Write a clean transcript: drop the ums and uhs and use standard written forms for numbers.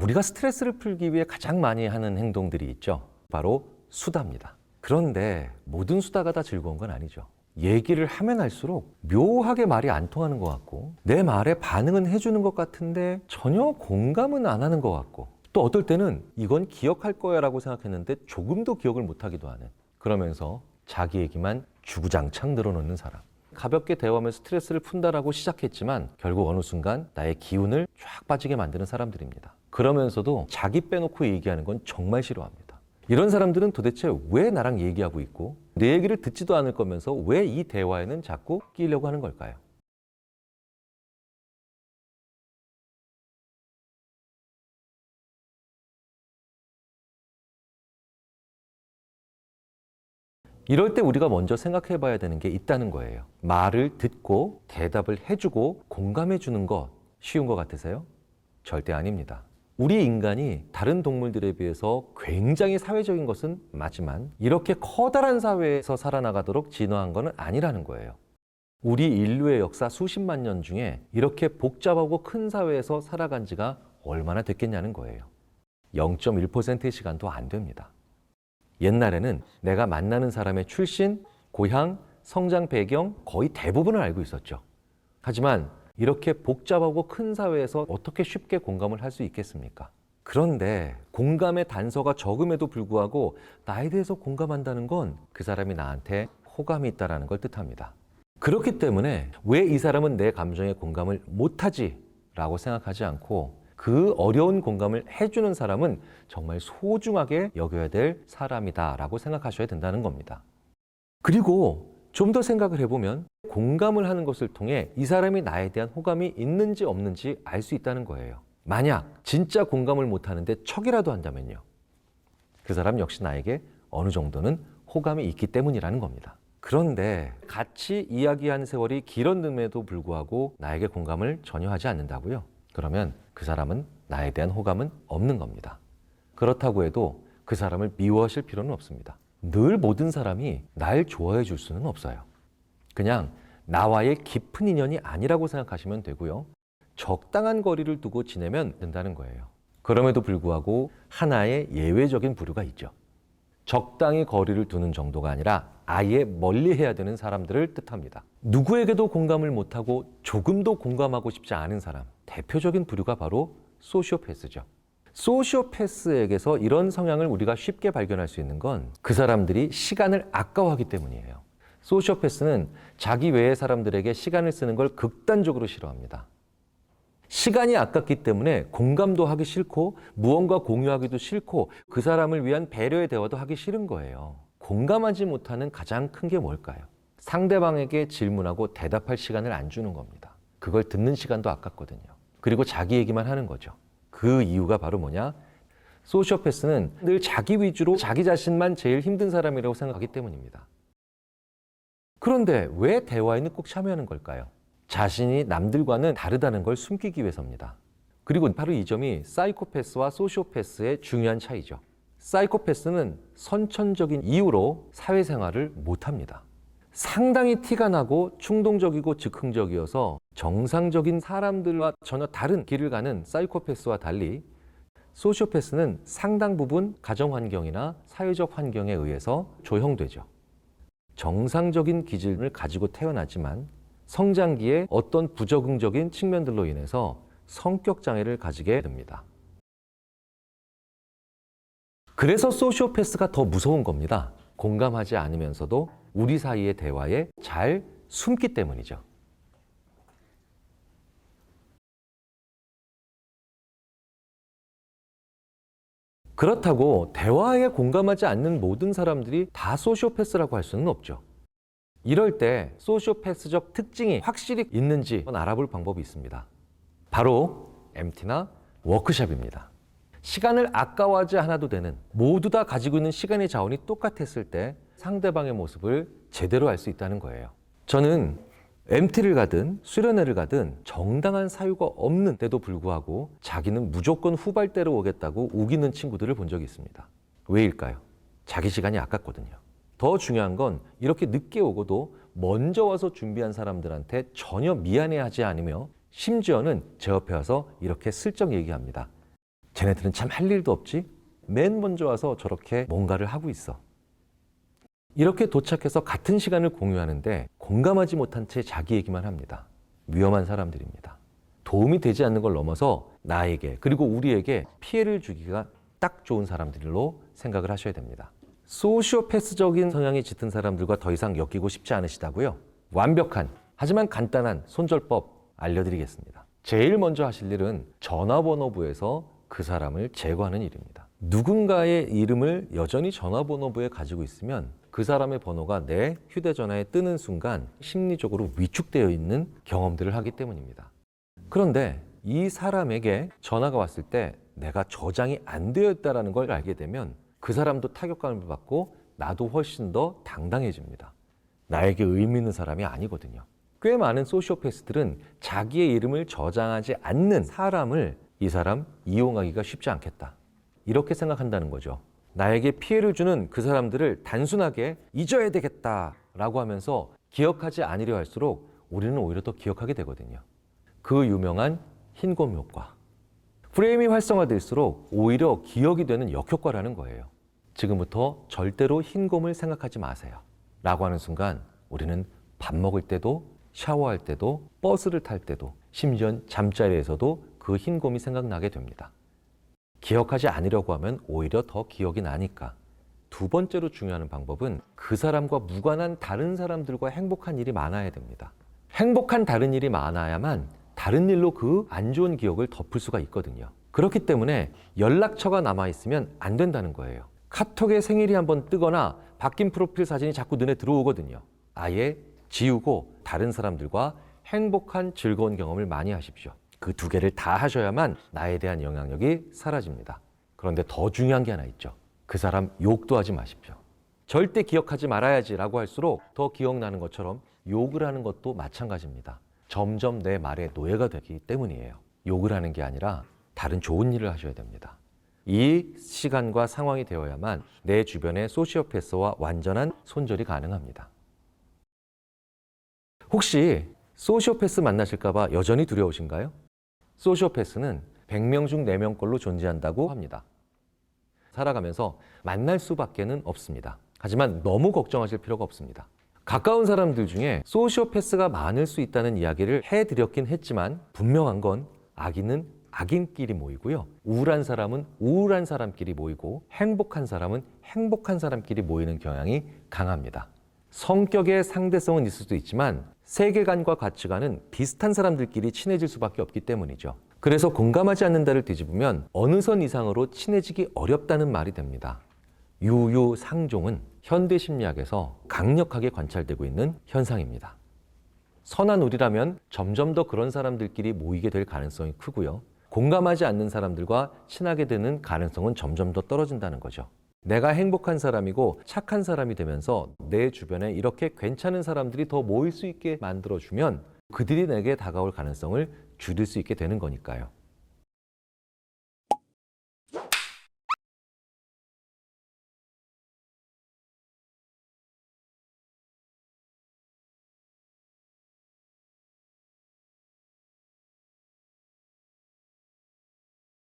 우리가 스트레스를 풀기 위해 가장 많이 하는 행동들이 있죠. 바로 수다입니다. 그런데 모든 수다가 다 즐거운 건 아니죠. 얘기를 하면 할수록 묘하게 말이 안 통하는 것 같고 내 말에 반응은 해주는 것 같은데 전혀 공감은 안 하는 것 같고 또 어떨 때는 이건 기억할 거야 라고 생각했는데 조금도 기억을 못 하기도 하는, 그러면서 자기 얘기만 주구장창 늘어놓는 사람. 가볍게 대화하면서 스트레스를 푼다라고 시작했지만 결국 어느 순간 나의 기운을 쫙 빠지게 만드는 사람들입니다. 그러면서도 자기 빼놓고 얘기하는 건 정말 싫어합니다. 이런 사람들은 도대체 왜 나랑 얘기하고 있고 내 얘기를 듣지도 않을 거면서 왜 이 대화에는 자꾸 끼려고 하는 걸까요? 이럴 때 우리가 먼저 생각해 봐야 되는 게 있다는 거예요. 말을 듣고 대답을 해주고 공감해 주는 것 쉬운 것 같으세요? 절대 아닙니다. 우리 인간이 다른 동물들에 비해서 굉장히 사회적인 것은 맞지만 이렇게 커다란 사회에서 살아나가도록 진화한 것은 아니라는 거예요. 우리 인류의 역사 수십만 년 중에 이렇게 복잡하고 큰 사회에서 살아간 지가 얼마나 됐겠냐는 거예요. 0.1%의 시간도 안 됩니다. 옛날에는 내가 만나는 사람의 출신, 고향, 성장 배경 거의 대부분을 알고 있었죠. 하지만 이렇게 복잡하고 큰 사회에서 어떻게 쉽게 공감을 할 수 있겠습니까? 그런데 공감의 단서가 적음에도 불구하고 나에 대해서 공감한다는 건 그 사람이 나한테 호감이 있다는 걸 뜻합니다. 그렇기 때문에 왜 이 사람은 내 감정에 공감을 못하지? 라고 생각하지 않고 그 어려운 공감을 해주는 사람은 정말 소중하게 여겨야 될 사람이다 라고 생각하셔야 된다는 겁니다. 그리고 좀 더 생각을 해보면 공감을 하는 것을 통해 이 사람이 나에 대한 호감이 있는지 없는지 알 수 있다는 거예요. 만약 진짜 공감을 못하는데 척이라도 한다면요. 그 사람 역시 나에게 어느 정도는 호감이 있기 때문이라는 겁니다. 그런데 같이 이야기한 세월이 길었음에도 불구하고 나에게 공감을 전혀 하지 않는다고요? 그러면 그 사람은 나에 대한 호감은 없는 겁니다. 그렇다고 해도 그 사람을 미워하실 필요는 없습니다. 늘 모든 사람이 날 좋아해 줄 수는 없어요. 그냥 나와의 깊은 인연이 아니라고 생각하시면 되고요. 적당한 거리를 두고 지내면 된다는 거예요. 그럼에도 불구하고 하나의 예외적인 부류가 있죠. 적당히 거리를 두는 정도가 아니라 아예 멀리해야 되는 사람들을 뜻합니다. 누구에게도 공감을 못하고 조금도 공감하고 싶지 않은 사람, 대표적인 부류가 바로 소시오패스죠. 소시오패스에게서 이런 성향을 우리가 쉽게 발견할 수 있는 건 그 사람들이 시간을 아까워하기 때문이에요. 소시오패스는 자기 외의 사람들에게 시간을 쓰는 걸 극단적으로 싫어합니다. 시간이 아깝기 때문에 공감도 하기 싫고 무언가 공유하기도 싫고 그 사람을 위한 배려의 대화도 하기 싫은 거예요. 공감하지 못하는 가장 큰 게 뭘까요? 상대방에게 질문하고 대답할 시간을 안 주는 겁니다. 그걸 듣는 시간도 아깝거든요. 그리고 자기 얘기만 하는 거죠. 그 이유가 바로 뭐냐? 소시오패스는 늘 자기 위주로 자기 자신만 제일 힘든 사람이라고 생각하기 때문입니다. 그런데 왜 대화에는 꼭 참여하는 걸까요? 자신이 남들과는 다르다는 걸 숨기기 위해서입니다. 그리고 바로 이 점이 사이코패스와 소시오패스의 중요한 차이죠. 사이코패스는 선천적인 이유로 사회생활을 못합니다. 상당히 티가 나고 충동적이고 즉흥적이어서 정상적인 사람들과 전혀 다른 길을 가는 사이코패스와 달리 소시오패스는 상당 부분 가정환경이나 사회적 환경에 의해서 조형되죠. 정상적인 기질을 가지고 태어나지만 성장기에 어떤 부적응적인 측면들로 인해서 성격 장애를 가지게 됩니다. 그래서 소시오패스가 더 무서운 겁니다. 공감하지 않으면서도 우리 사이의 대화에 잘 숨기 때문이죠. 그렇다고 대화에 공감하지 않는 모든 사람들이 다 소시오패스라고 할 수는 없죠. 이럴 때 소시오패스적 특징이 확실히 있는지 알아볼 방법이 있습니다. 바로 MT나 워크숍입니다. 시간을 아까워하지 않아도 되는, 모두 다 가지고 있는 시간의 자원이 똑같았을 때 상대방의 모습을 제대로 알 수 있다는 거예요. 저는 MT를 가든 수련회를 가든 정당한 사유가 없는데도 불구하고 자기는 무조건 후발대로 오겠다고 우기는 친구들을 본 적이 있습니다. 왜일까요? 자기 시간이 아깝거든요. 더 중요한 건 이렇게 늦게 오고도 먼저 와서 준비한 사람들한테 전혀 미안해하지 않으며 심지어는 제 옆에 와서 이렇게 슬쩍 얘기합니다. 쟤네들은 참 할 일도 없지? 맨 먼저 와서 저렇게 뭔가를 하고 있어. 이렇게 도착해서 같은 시간을 공유하는데 공감하지 못한 채 자기 얘기만 합니다. 위험한 사람들입니다. 도움이 되지 않는 걸 넘어서 나에게 그리고 우리에게 피해를 주기가 딱 좋은 사람들로 생각을 하셔야 됩니다. 소시오패스적인 성향이 짙은 사람들과 더 이상 엮이고 싶지 않으시다고요? 완벽한 하지만 간단한 손절법 알려드리겠습니다. 제일 먼저 하실 일은 전화번호부에서 그 사람을 제거하는 일입니다. 누군가의 이름을 여전히 전화번호부에 가지고 있으면 그 사람의 번호가 내 휴대전화에 뜨는 순간 심리적으로 위축되어 있는 경험들을 하기 때문입니다. 그런데 이 사람에게 전화가 왔을 때 내가 저장이 안 되어 있다는 걸 알게 되면 그 사람도 타격감을 받고 나도 훨씬 더 당당해집니다. 나에게 의미 있는 사람이 아니거든요. 꽤 많은 소시오패스들은 자기의 이름을 저장하지 않는 사람을 이 사람 이용하기가 쉽지 않겠다. 이렇게 생각한다는 거죠. 나에게 피해를 주는 그 사람들을 단순하게 잊어야 되겠다라고 하면서 기억하지 않으려 할수록 우리는 오히려 더 기억하게 되거든요. 그 유명한 흰곰 효과. 프레임이 활성화될수록 오히려 기억이 되는 역효과라는 거예요. 지금부터 절대로 흰곰을 생각하지 마세요. 라고 하는 순간 우리는 밥 먹을 때도 샤워할 때도 버스를 탈 때도 심지어 잠자리에서도 그 흰곰이 생각나게 됩니다. 기억하지 않으려고 하면 오히려 더 기억이 나니까. 두 번째로 중요한 방법은 그 사람과 무관한 다른 사람들과 행복한 일이 많아야 됩니다. 행복한 다른 일이 많아야만 다른 일로 그 안 좋은 기억을 덮을 수가 있거든요. 그렇기 때문에 연락처가 남아있으면 안 된다는 거예요. 카톡에 생일이 한번 뜨거나 바뀐 프로필 사진이 자꾸 눈에 들어오거든요. 아예 지우고 다른 사람들과 행복한 즐거운 경험을 많이 하십시오. 그 두 개를 다 하셔야만 나에 대한 영향력이 사라집니다. 그런데 더 중요한 게 하나 있죠. 그 사람 욕도 하지 마십시오. 절대 기억하지 말아야지라고 할수록 더 기억나는 것처럼 욕을 하는 것도 마찬가지입니다. 점점 내 말에 노예가 되기 때문이에요. 욕을 하는 게 아니라 다른 좋은 일을 하셔야 됩니다. 이 시간과 상황이 되어야만 내 주변의 소시오패스와 완전한 손절이 가능합니다. 혹시 소시오패스 만나실까 봐 여전히 두려우신가요? 소시오패스는 100명 중 4명 걸로 존재한다고 합니다. 살아가면서 만날 수밖에는 없습니다. 하지만 너무 걱정하실 필요가 없습니다. 가까운 사람들 중에 소시오패스가 많을 수 있다는 이야기를 해드렸긴 했지만 분명한 건 악인은 악인끼리 모이고요. 우울한 사람은 우울한 사람끼리 모이고 행복한 사람은 행복한 사람끼리 모이는 경향이 강합니다. 성격의 상대성은 있을 수도 있지만 세계관과 가치관은 비슷한 사람들끼리 친해질 수밖에 없기 때문이죠. 그래서 공감하지 않는다를 뒤집으면 어느 선 이상으로 친해지기 어렵다는 말이 됩니다. 유유상종은 현대 심리학에서 강력하게 관찰되고 있는 현상입니다. 선한 우리라면 점점 더 그런 사람들끼리 모이게 될 가능성이 크고요. 공감하지 않는 사람들과 친하게 되는 가능성은 점점 더 떨어진다는 거죠. 내가 행복한 사람이고 착한 사람이 되면서 내 주변에 이렇게 괜찮은 사람들이 더 모일 수 있게 만들어주면 그들이 내게 다가올 가능성을 줄일 수 있게 되는 거니까요.